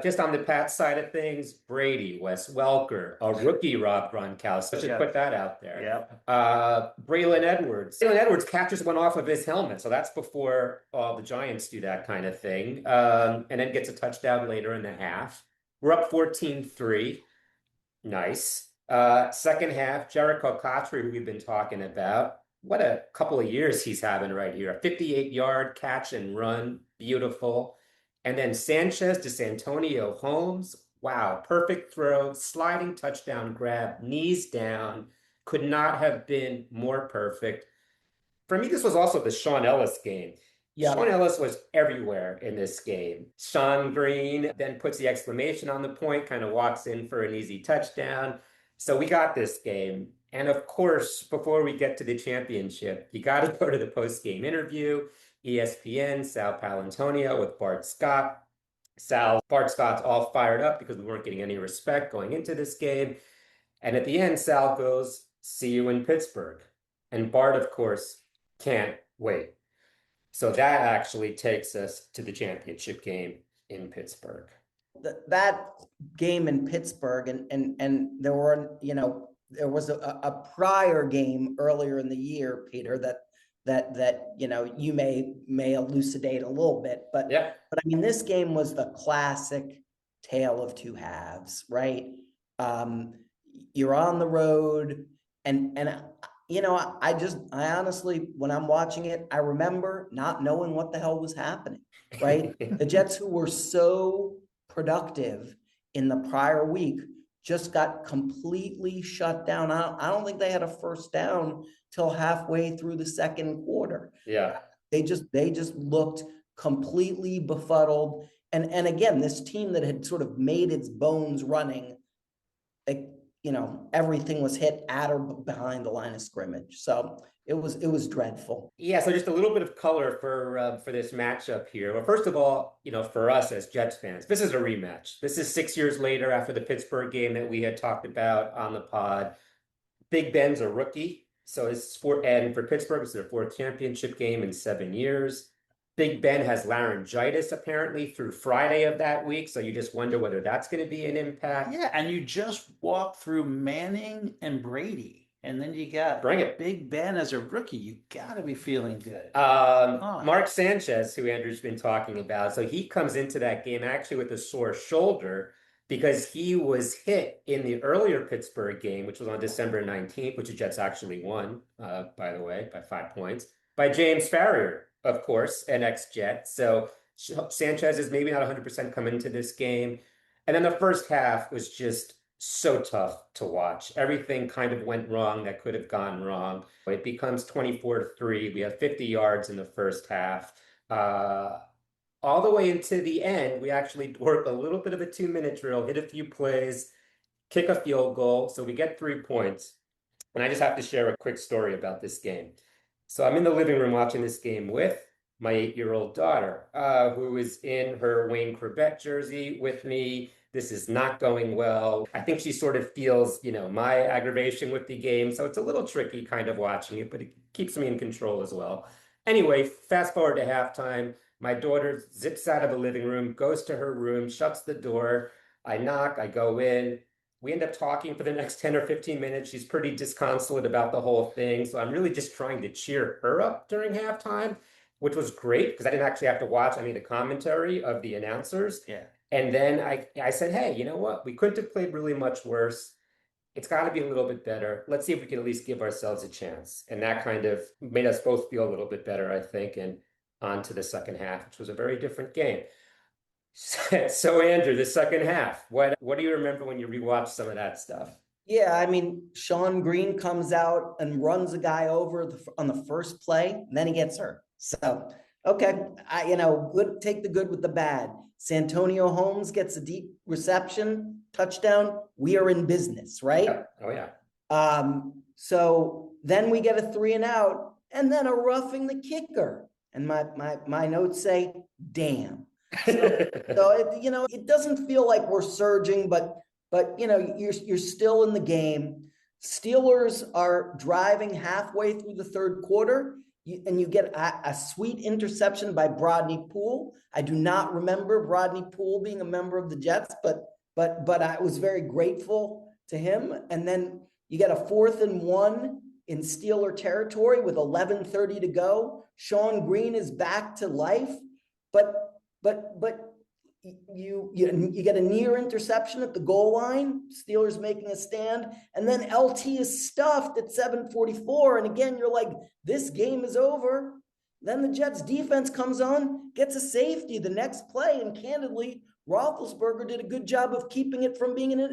Just on the Pats side of things, Brady, Wes Welker, a rookie Rob Gronkowski. I should put that out there. Yeah. Braylon Edwards. Braylon Edwards catches one off of his helmet, so that's before all the Giants do that kind of thing, and then gets a touchdown later in the half. We're up 14-3. Nice. Second half, Jericho Cotchery, who we've been talking about. What a couple of years he's having right here. A 58-yard catch and run. Beautiful. And then Sanchez to Santonio Holmes. Wow. Perfect throw. Sliding touchdown grab. Knees down. Could not have been more perfect. For me, this was also the Sean Ellis game. Yeah. Sean Ellis was everywhere in this game. Sean Green then puts the exclamation on the point, kind of walks in for an easy touchdown. So we got this game. And of course, before we get to the championship, you got to go to the post-game interview. ESPN, Sal Palantonio with Bart Scott. Bart Scott's all fired up because we weren't getting any respect going into this game. And at the end, Sal goes, "See you in Pittsburgh." And Bart, of course, can't wait. So that actually takes us to the championship game in Pittsburgh. That game in Pittsburgh, and there were, there was a prior game earlier in the year, Peter, that you may elucidate a little bit, but Yeah. but I mean, this game was the classic tale of two halves, right? You're on the road, and I honestly, when I'm watching it, I remember not knowing what the hell was happening, right? The Jets, who were so productive in the prior week, just got completely shut down. I don't think they had a first down till halfway through the second quarter. Yeah. They just looked completely befuddled. And again, this team that had sort of made its bones running, everything was hit at or behind the line of scrimmage. So it was dreadful. Yeah, so just a little bit of color for this matchup here. Well, first of all, for us as Jets fans, this is a rematch. This is 6 years later after the Pittsburgh game that we had talked about on the pod. Big Ben's a rookie, so for Pittsburgh, it's their fourth championship game in 7 years. Big Ben has laryngitis apparently through Friday of that week, so you just wonder whether that's going to be an impact. Yeah, and you just walked through Manning and Brady, and then you got Bring it. Big Ben as a rookie. You got to be feeling good. Mark Sanchez, who Andrew's been talking about, so he comes into that game actually with a sore shoulder because he was hit in the earlier Pittsburgh game, which was on December 19th, which the Jets actually won, by the way, by 5 points, by James Farrier, of course, an ex-Jet. So Sanchez is maybe not 100% coming into this game. And then the first half was just so tough to watch. Everything kind of went wrong that could have gone wrong. It becomes 24-3. We have 50 yards in the first half. All the way into the end, we actually work a little bit of a 2-minute drill, hit a few plays, kick a field goal. So we get 3 points. And I just have to share a quick story about this game. So I'm in the living room watching this game with my 8-year-old daughter, who is in her Wayne Corbett jersey with me. This is not going well. I think she sort of feels, my aggravation with the game. So it's a little tricky kind of watching it, but it keeps me in control as well. Anyway, fast forward to halftime. My daughter zips out of the living room, goes to her room, shuts the door. I knock, I go in. We end up talking for the next 10 or 15 minutes. She's pretty disconsolate about the whole thing. So I'm really just trying to cheer her up during halftime, which was great because I didn't actually have to watch any of the commentary of the announcers. Yeah. And then I said, hey, you know what? We couldn't have played really much worse. It's got to be a little bit better. Let's see if we can at least give ourselves a chance. And that kind of made us both feel a little bit better, I think, and on to the second half, which was a very different game. So Andrew, the second half, what do you remember when you rewatched some of that stuff? Yeah, I mean, Sean Green comes out and runs a guy over on the first play, and then he gets hurt. So, okay, good. Take the good with the bad. Santonio Holmes gets a deep reception, touchdown. We are in business, right? Yeah. Oh yeah. So then we get a 3-and-out, and then a roughing the kicker. And my notes say, damn. So it doesn't feel like we're surging, but you're still in the game. Steelers are driving halfway through the third quarter, and you get a sweet interception by Brodney Poole. I do not remember Brodney Poole being a member of the Jets, but I was very grateful to him. And then you get a 4th and 1 in Steeler territory with 11:30 to go. Sean Green is back to life, but you get a near interception at the goal line, Steelers making a stand, and then LT is stuffed at 7:44. And again, you're like, this game is over. Then the Jets defense comes on, gets a safety the next play, and candidly, Roethlisberger did a good job of keeping it from being a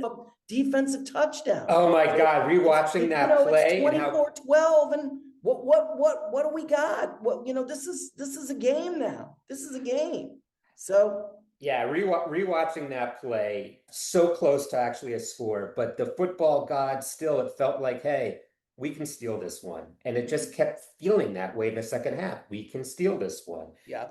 defensive touchdown. Oh my God, rewatching that play. It's 24-12, and What do we got? This is a game now. This is a game. So Yeah, rewatching that play, so close to actually a score, but the football god still, it felt like, hey, we can steal this one. And it just kept feeling that way in the second half. We can steal this one. yeah,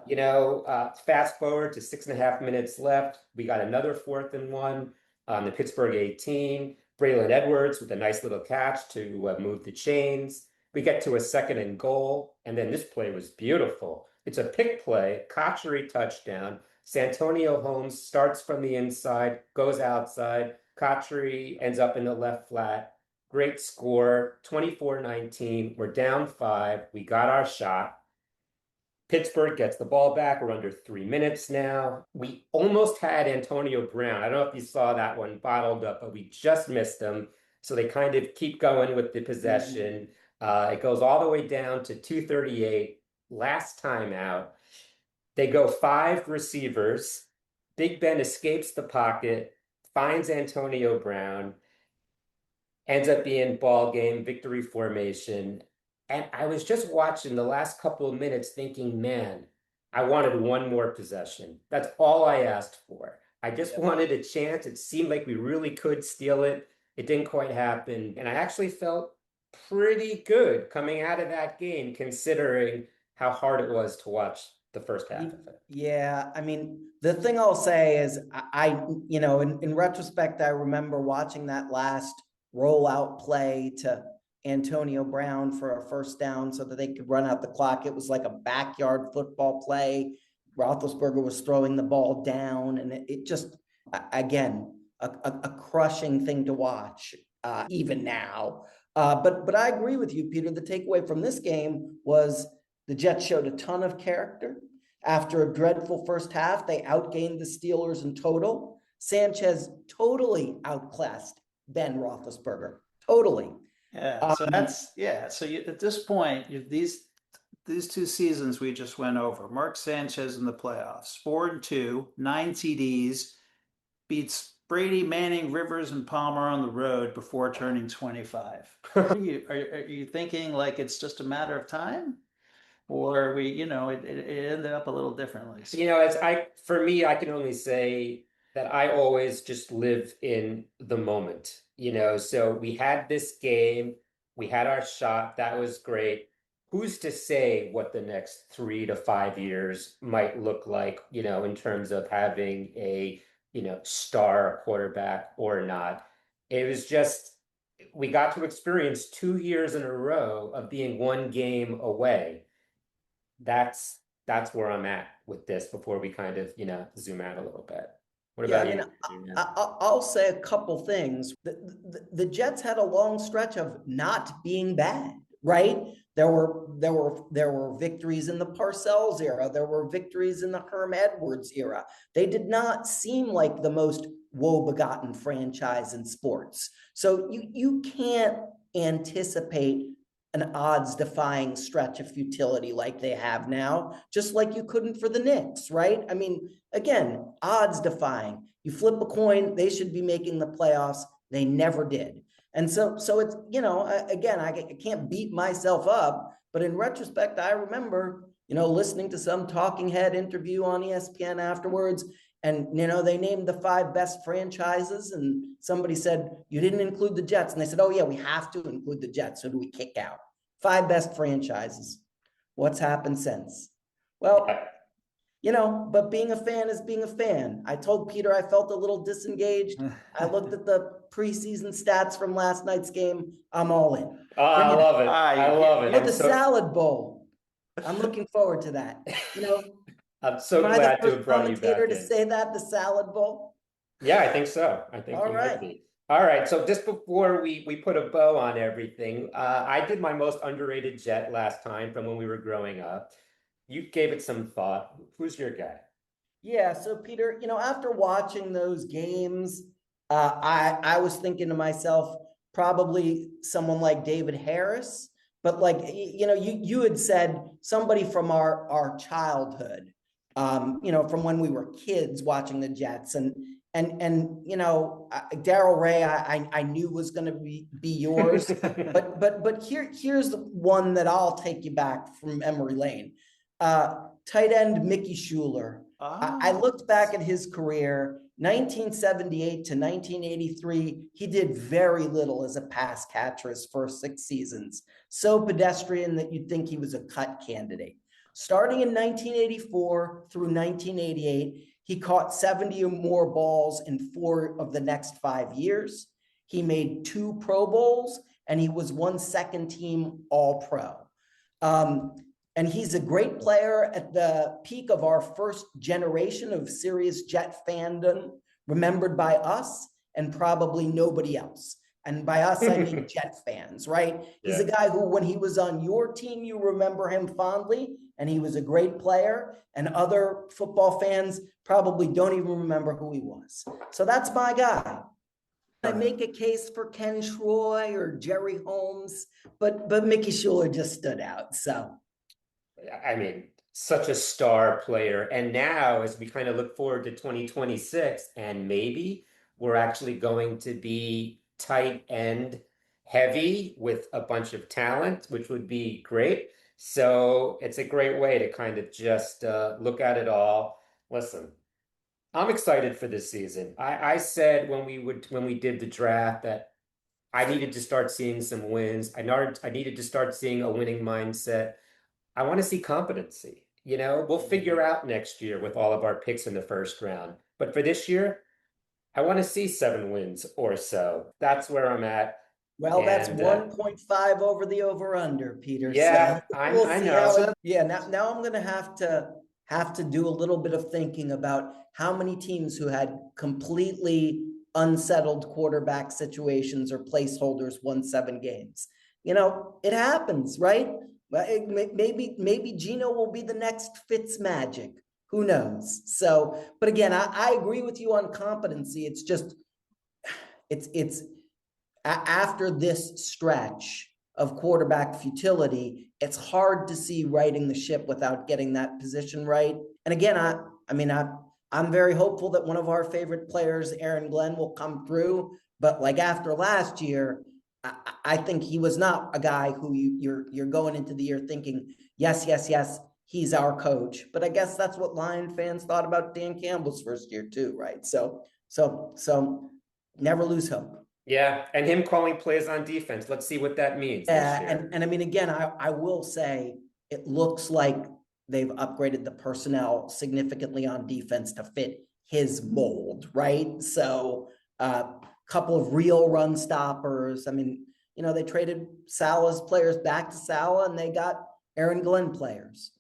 Fast forward to 6.5 minutes left. We got another 4th and 1 on the Pittsburgh 18. Braylon Edwards with a nice little catch to move the chains. We get to a 2nd and goal, and then this play was beautiful. It's a pick play, Kotchery touchdown. Santonio Holmes starts from the inside, goes outside. Kotchery ends up in the left flat. Great score, 24-19. We're down 5. We got our shot. Pittsburgh gets the ball back. We're under 3 minutes now. We almost had Antonio Brown. I don't know if you saw that one bottled up, but we just missed him. So they kind of keep going with the possession. It goes all the way down to 2:38. Last time out. They go 5 receivers. Big Ben escapes the pocket, finds Antonio Brown, ends up being ball game, victory formation. And I was just watching the last couple of minutes thinking, man, I wanted one more possession. That's all I asked for. I just wanted a chance. It seemed like we really could steal it. It didn't quite happen. And I actually felt pretty good coming out of that game, considering how hard it was to watch the first half of it. Yeah, I mean, the thing I'll say is in retrospect, I remember watching that last rollout play to Antonio Brown for a first down so that they could run out the clock. It was like a backyard football play. Roethlisberger was throwing the ball down, and it just, again, a crushing thing to watch, even now. But I agree with you, Peter. The takeaway from this game was the Jets showed a ton of character. After a dreadful first half, they outgained the Steelers in total. Sanchez totally outclassed Ben Roethlisberger. Totally. Yeah. So at this point, these 2 seasons we just went over. Mark Sanchez in the playoffs, 4-2, 9 TDs, beats Brady, Manning, Rivers, and Palmer on the road before turning 25. Are you thinking like it's just a matter of time? Or it ended up a little differently. For me, I can only say that I always just live in the moment, so we had this game, we had our shot, that was great. Who's to say what the next 3 to 5 years might look like, in terms of having a, star quarterback or not. It was just, we got to experience 2 years in a row of being one game away. That's where I'm at with this before we kind of, zoom out a little bit. What about you? I'll say a couple things. The Jets had a long stretch of not being bad, right? There were victories in the Parcells era. There were victories in the Herm Edwards era. They did not seem like the most woe-begotten franchise in sports. So you can't anticipate an odds-defying stretch of futility like they have now, just like you couldn't for the Knicks, right? I mean, again, odds-defying. You flip a coin, they should be making the playoffs. They never did. And so it's, again, I can't beat myself up, but in retrospect, I remember, listening to some talking head interview on ESPN afterwards, and, they named the 5 best franchises, and somebody said, you didn't include the Jets. And they said, oh yeah, we have to include the Jets. So do we kick out 5 best franchises? What's happened since? Well, but being a fan is being a fan. I told Peter I felt a little disengaged. I looked at the preseason stats from last night's game. I'm all in. I love it. I love it. With the salad bowl. I'm looking forward to that. I'm so glad to have brought you back in. To say that, the salad bowl? Yeah, I think so. I think you might be. All right. So just before we put a bow on everything, I did my most underrated Jet last time from when we were growing up. You gave it some thought. Who's your guy? Yeah. So Peter, after watching those games, I was thinking to myself, probably someone like David Harris, but like, you had said somebody from our childhood, from when we were kids watching the Jets. And and Daryl Ray, I knew was going to be yours, but here's the one that I'll take you back from memory lane. Tight end Mickey Schuler. I looked back at his career, 1978 to 1983. He did very little as a pass catcher his first 6 seasons. So pedestrian that you'd think he was a cut candidate. Starting in 1984 through 1988, he caught 70 or more balls in 4 of the next 5 years. He made 2 Pro Bowls, and he was 1 second-team All-Pro. And he's a great player at the peak of our first generation of serious Jet fandom, remembered by us and probably nobody else. And by us, I mean Jet fans, right? He's a guy who, when he was on your team, you remember him fondly, and he was a great player, and other football fans probably don't even remember who he was. So that's my guy. I make a case for Ken Troy or Jerry Holmes, but Mickey Schuler just stood out, so. I mean, such a star player. And now, as we kind of look forward to 2026, and maybe we're actually going to be tight end heavy with a bunch of talent, which would be great. So it's a great way to kind of just look at it all. Listen, I'm excited for this season. I said when we did the draft that I needed to start seeing some wins. I needed to start seeing a winning mindset. I want to see competency. We'll figure out next year with all of our picks in the first round. But for this year, I want to see 7 wins or so. That's where I'm at. Well, that's 1.5 over the over/under, Peter. Yeah, so I see know. Now I'm going to have to do a little bit of thinking about how many teams who had completely unsettled quarterback situations or placeholders won 7 games. It happens, right? Maybe Gino will be the next Fitzmagic. Who knows? So, but again, I agree with you on competency. It's just, it's after this stretch of quarterback futility, it's hard to see righting the ship without getting that position right. And again, I'm very hopeful that one of our favorite players, Aaron Glenn, will come through. But like after last year, I think he was not a guy who you're going into the year thinking, yes, he's our coach. But I guess that's what Lion fans thought about Dan Campbell's first year too, right? So never lose hope. Yeah, and him calling plays on defense. Let's see what that means this year. And I mean, again, I will say it looks like they've upgraded the personnel significantly on defense to fit his mold, right? So couple of real run stoppers. I mean, they traded Salah's players back to Salah, and they got Aaron Glenn players.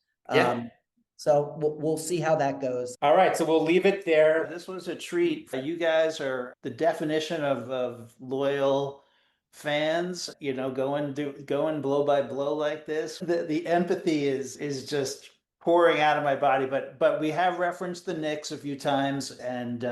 So we'll see how that goes. All right, so we'll leave it there. This was a treat. You guys are the definition of loyal fans. Going blow by blow like this. The empathy is just pouring out of my body. But we have referenced the Knicks a few times, and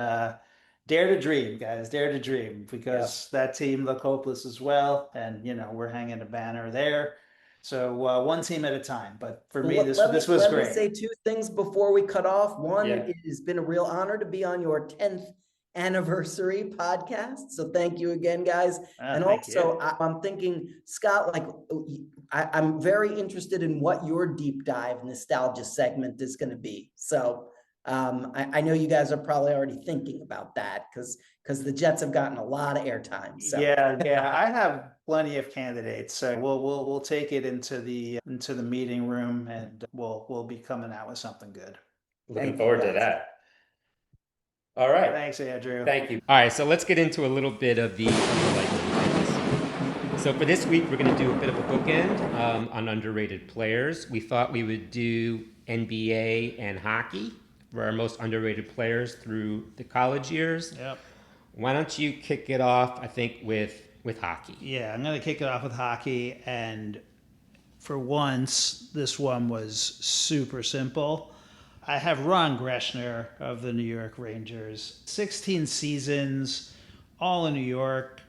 dare to dream, guys. Dare to dream, because that team looked hopeless as well. And, we're hanging a banner there. So one team at a time. But for me, this was great. Let me say 2 things before we cut off. One, it has been a real honor to be on your 10th anniversary podcast. So thank you again, guys. And also, I'm thinking, Scott, I'm very interested in what your deep dive nostalgia segment is going to be. So I know you guys are probably already thinking about that because the Jets have gotten a lot of airtime. So. Yeah, I have plenty of candidates. So we'll take it into the meeting room, and we'll be coming out with something good. Looking forward to that. All right. Thanks, Andrew. Thank you. All right, so let's get into a little bit of the lightning things. So for this week, we're going to do a bit of a bookend on underrated players. We thought we would do NBA and hockey for our most underrated players through the college years. Yep. Why don't you kick it off, I think, with hockey? Yeah, I'm going to kick it off with hockey. And for once, this one was super simple. I have Ron Greschner of the New York Rangers. 16 seasons, all in New York.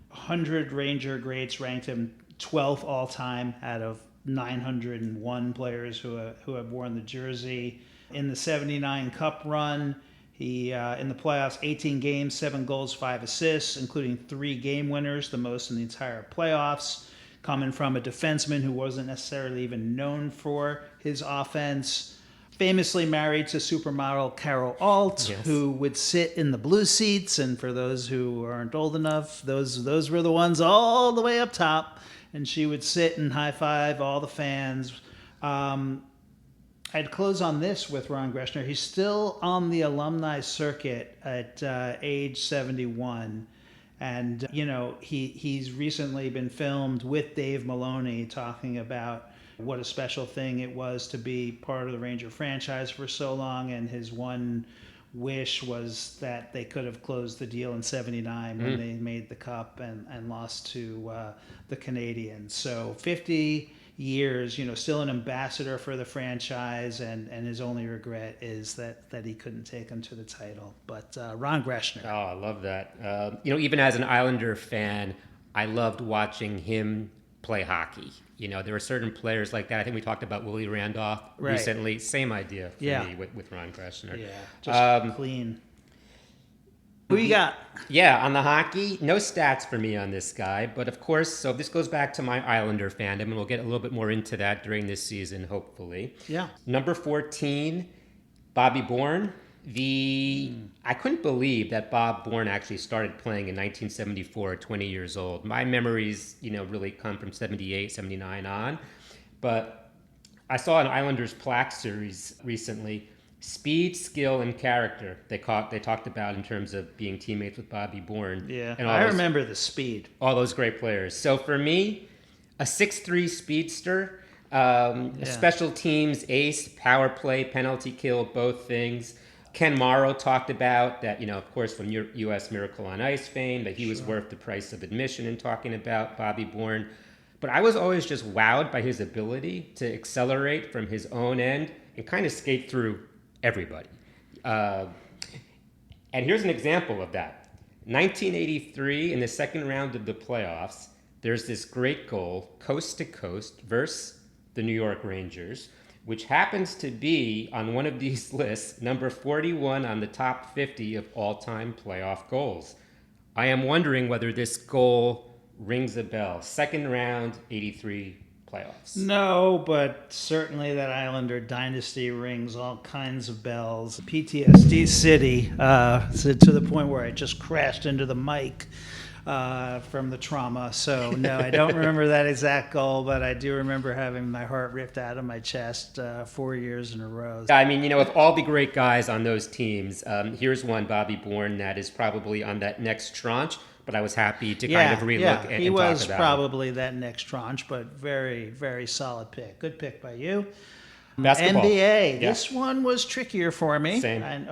100 Ranger greats ranked him 12th all-time out of 901 players who have worn the jersey. In the 79 Cup run, He, in the playoffs, 18 games, 7 goals, 5 assists, including 3 game winners, the most in the entire playoffs, coming from a defenseman who wasn't necessarily even known for his offense. Famously married to supermodel Carol Alt, Yes. who would sit in the blue seats. And for those who aren't old enough, those were the ones all the way up top. And she would sit and high five all the fans. I'd close on this with Ron Greschner. He's still on the alumni circuit at age 71. And, you know, he's recently been filmed with Dave Maloney talking about what a special thing it was to be part of the Ranger franchise for so long. And his one wish was that they could have closed the deal in 79 when they made the cup and lost to the Canadians. So 50 years, you know, still an ambassador for the franchise, and his only regret is that he couldn't take him to the title. But Ron Greschner. Oh, I love that. You know, even as an Islander fan, I loved watching him play hockey. You know, there were certain players like that. I think we talked about Willie Randolph recently. Same idea for me with Ron Greschner. Yeah, just clean. Who you got? Yeah, on the hockey, no stats for me on this guy. But of course, so this goes back to my Islander fandom, and we'll get a little bit more into that during this season, hopefully. Yeah. Number 14, Bobby Bourne. I couldn't believe that Bob Bourne actually started playing in 1974 at 20 years old. My memories, you know, really come from 78, 79 on. But I saw an Islanders plaque series recently. Speed, skill, and character they talked about in terms of being teammates with Bobby Bourne. Yeah, and I remember the speed. All those great players. So for me, a 6'3 speedster, special teams ace, power play, penalty kill, both things. Ken Morrow talked about that, you know, of course, from U.S. Miracle on Ice fame, that he was worth the price of admission in talking about Bobby Bourne. But I was always just wowed by his ability to accelerate from his own end and kind of skate through everybody. And here's an example of that. 1983, in the second round of the playoffs, there's this great goal, coast to coast, versus the New York Rangers, which happens to be on one of these lists, number 41 on the top 50 of all-time playoff goals. I am wondering whether this goal rings a bell. Second round, 83 playoffs. No, but certainly that Islander dynasty rings all kinds of bells. PTSD City, to the point where I just crashed into the mic from the trauma. So no, I don't remember that exact goal, but I do remember having my heart ripped out of my chest 4 years in a row. I mean, you know, of all the great guys on those teams, here's one, Bobby Bourne, that is probably on that next tranche. But I was happy to kind of relook and talk about it. He was probably that next tranche, but very, very solid pick. Good pick by you. Basketball. NBA. Yeah. This one was trickier for me. Same. And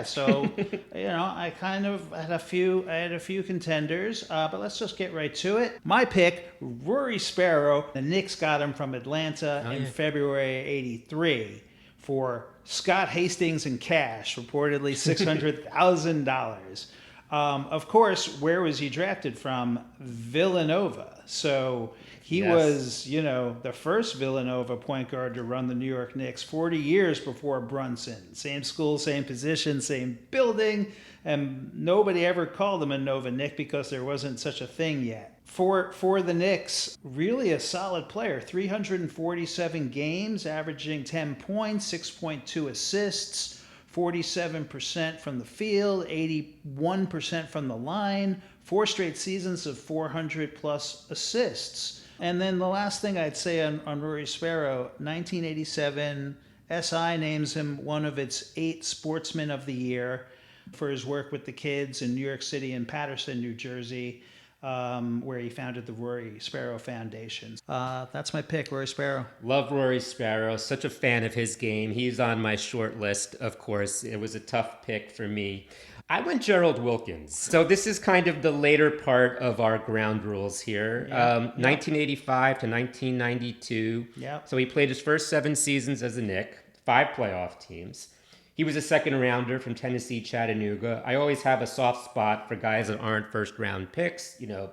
so you know, I kind of had a few contenders, but let's just get right to it. My pick, Rory Sparrow. The Knicks got him from Atlanta in February '83 for Scott Hastings and cash, reportedly $600,000. Of course, where was he drafted from? Villanova. So he was, you know, the first Villanova point guard to run the New York Knicks 40 years before Brunson. Same school, same position, same building. And nobody ever called him a Nova Knick because there wasn't such a thing yet. For the Knicks, really a solid player. 347 games, averaging 10 points, 6.2 assists. 47% from the field, 81% from the line, 4 straight seasons of 400 plus assists. And then the last thing I'd say on Rory Sparrow, 1987, SI names him one of its 8 Sportsmen of the Year for his work with the kids in New York City and Paterson, New Jersey, where he founded the Rory Sparrow Foundation. That's my pick, Rory Sparrow. Love Rory Sparrow. Such a fan of his game. He's on my short list, of course. It was a tough pick for me. I went Gerald Wilkins. So this is kind of the later part of our ground rules here. 1985 to 1992. Yep. So he played his first 7 seasons as a Knick, 5 playoff teams. He was a second rounder from Tennessee, Chattanooga. I always have a soft spot for guys that aren't first round picks, you know,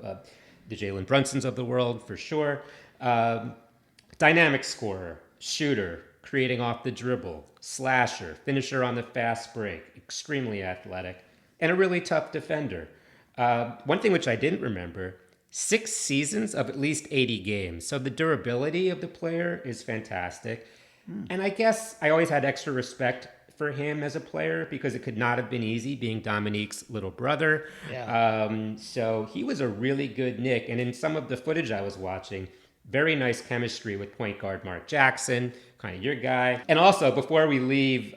the Jalen Brunsons of the world for sure. Dynamic scorer, shooter, creating off the dribble, slasher, finisher on the fast break, extremely athletic, and a really tough defender. One thing which I didn't remember, 6 seasons of at least 80 games. So the durability of the player is fantastic. And I guess I always had extra respect for him as a player because it could not have been easy being Dominique's little brother. Yeah. So he was a really good Nick. And in some of the footage I was watching, very nice chemistry with point guard Mark Jackson, kind of your guy. And also, before we leave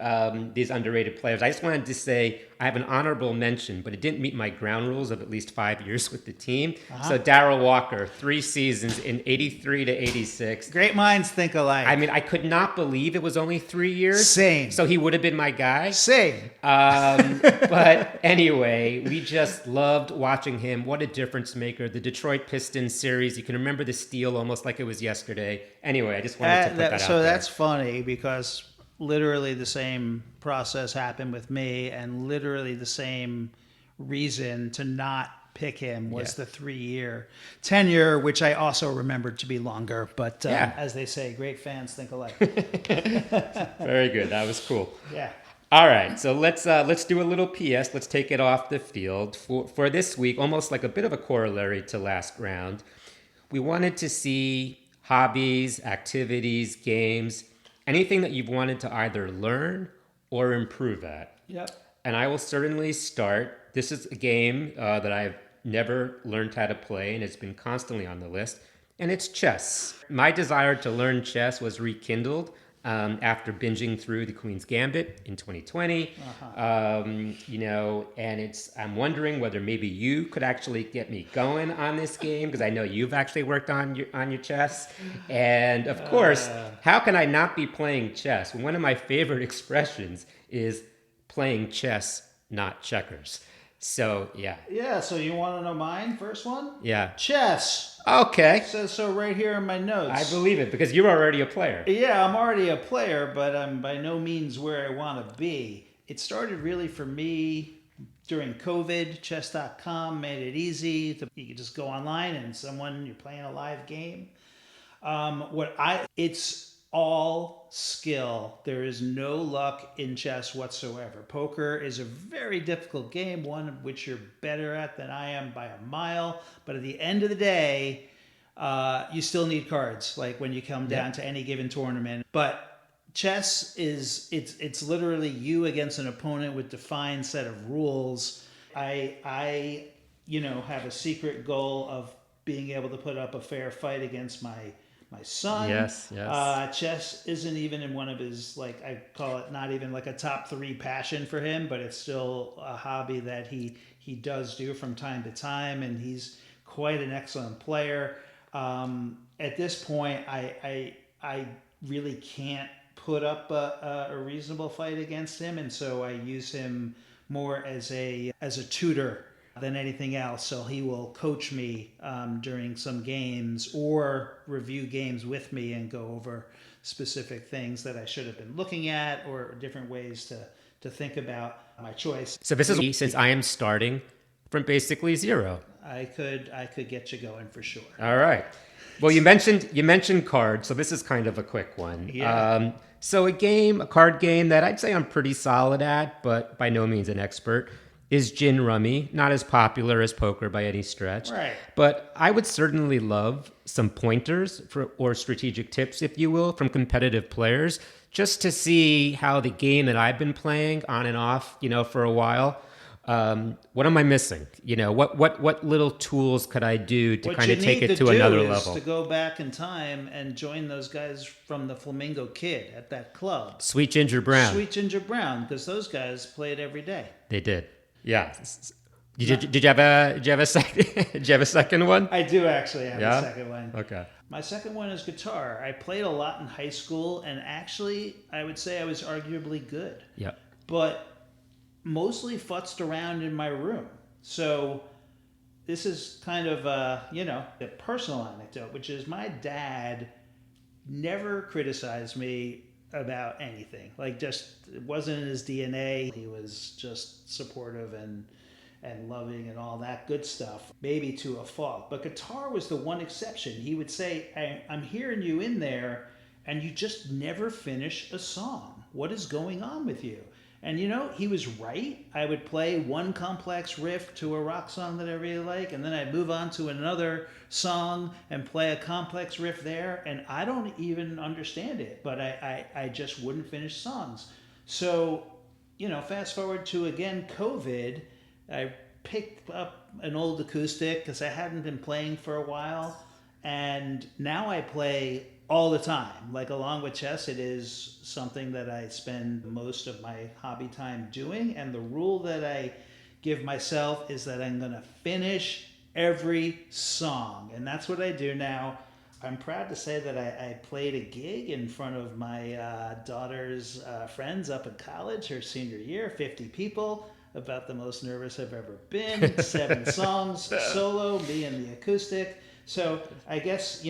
these underrated players, I just wanted to say I have an honorable mention, but it didn't meet my ground rules of at least 5 years with the team. So Darryl Walker, 3 seasons in 83 to 86. Great minds think alike. I mean, I could not believe it was only 3 years. Same. So he would have been my guy. Same. But anyway, we just loved watching him. What a difference maker. The Detroit Pistons series, you can remember the steal almost like it was yesterday. Anyway, I just wanted to put that out So there. that's funny because literally the same process happened with me, and literally the same reason to not pick him was the 3-year tenure, which I also remembered to be longer. But as they say, great fans think alike. Very good. That was cool. Yeah. All right, so let's do a little PS. Let's take it off the field for this week. Almost like a bit of a corollary to last round. We wanted to see hobbies, activities, games, anything that you've wanted to either learn or improve at. Yep. And I will certainly start. This is a game that I've never learned how to play, and it's been constantly on the list, and it's chess. My desire to learn chess was rekindled after binging through the Queen's Gambit in 2020. And I'm wondering whether maybe you could actually get me going on this game, because I know you've actually worked on your chess. And of course, how can I not be playing chess? One of my favorite expressions is playing chess, not checkers. So, yeah. Yeah, so you want to know mine, first one? Yeah. Chess. Okay. It says so right here in my notes. I believe it, because you're already a player. Yeah, I'm already a player, but I'm by no means where I want to be. It started really for me during COVID. Chess.com made it easy. You could just go online and you're playing a live game. It's all skill. There is no luck in chess whatsoever. Poker is a very difficult game, one of which you're better at than I am by a mile. But at the end of the day, you still need cards, like when you come down to any given tournament. But chess it's literally you against an opponent with defined set of rules. I have a secret goal of being able to put up a fair fight against my son. Yes. Chess isn't even in one of his, like, I call it not even like a top 3 passion for him, but it's still a hobby that he does do from time to time, and he's quite an excellent player. At this point, I really can't put up a reasonable fight against him, and so I use him more as a tutor than anything else. So he will coach me during some games or review games with me and go over specific things that I should have been looking at or different ways to think about my choice. So this is since I am starting from basically zero. I could get you going for sure. All right. Well, you mentioned cards, so this is kind of a quick one. Yeah. So a card game that I'd say I'm pretty solid at, but by no means an expert, is gin rummy. Not as popular as poker by any stretch. Right. But I would certainly love some pointers or strategic tips, if you will, from competitive players, just to see how the game that I've been playing on and off, for a while, what am I missing? What little tools could I do to kind of take it to another level? To go back in time and join those guys from the Flamingo Kid at that club. Sweet Ginger Brown, because those guys played every day. They did. Yeah. Did you have a second one? I do actually have a second one. Okay. My second one is guitar. I played a lot in high school, and actually, I would say I was arguably good. Yeah. But mostly futzed around in my room. So this is kind of a personal anecdote, which is my dad never criticized me about anything. Like, just, it wasn't in his DNA. He was just supportive and loving and all that good stuff, maybe to a fault. But guitar was the one exception. He would say, I'm hearing you in there, and you just never finish a song. What is going on with you? And he was right. I would play one complex riff to a rock song that I really like, and then I'd move on to another song and play a complex riff there, and I don't even understand it, but I just wouldn't finish songs. So, fast forward to, again, COVID, I picked up an old acoustic because I hadn't been playing for a while, and now I play all the time. Like, along with chess, it is something that I spend most of my hobby time doing, and the rule that I give myself is that I'm going to finish every song, and that's what I do now. I'm proud to say that I played a gig in front of my daughter's friends up in college, her senior year, 50 people, about the most nervous I've ever been, 7 songs, solo, me and the acoustic. So I guess,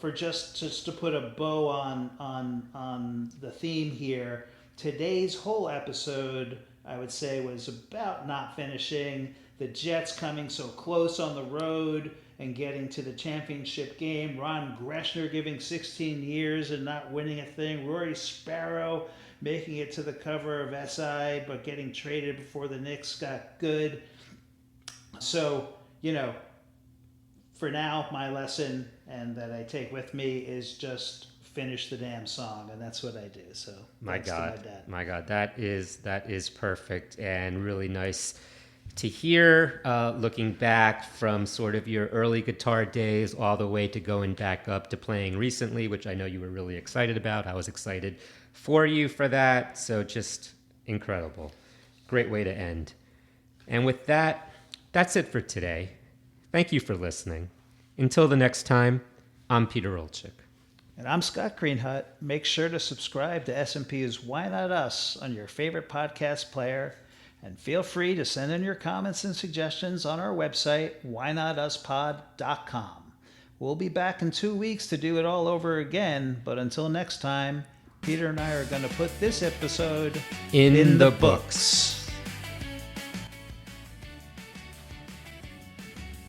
for just to put a bow on the theme here, today's whole episode, I would say, was about not finishing, the Jets coming so close on the road and getting to the championship game, Ron Greschner giving 16 years and not winning a thing, Rory Sparrow making it to the cover of SI but getting traded before the Knicks got good. So, for now, my lesson, and that I take with me, is just finish the damn song, and that's what I do. So my God, that is perfect and really nice to hear. Looking back from sort of your early guitar days all the way to going back up to playing recently, which I know you were really excited about. I was excited for you for that. So just incredible. Great way to end. And with that, that's it for today. Thank you for listening. Until the next time, I'm Peter Olczyk. And I'm Scott Greenhut. Make sure to subscribe to S&P's Why Not Us on your favorite podcast player. And feel free to send in your comments and suggestions on our website, whynotuspod.com. We'll be back in 2 weeks to do it all over again. But until next time, Peter and I are going to put this episode in the books.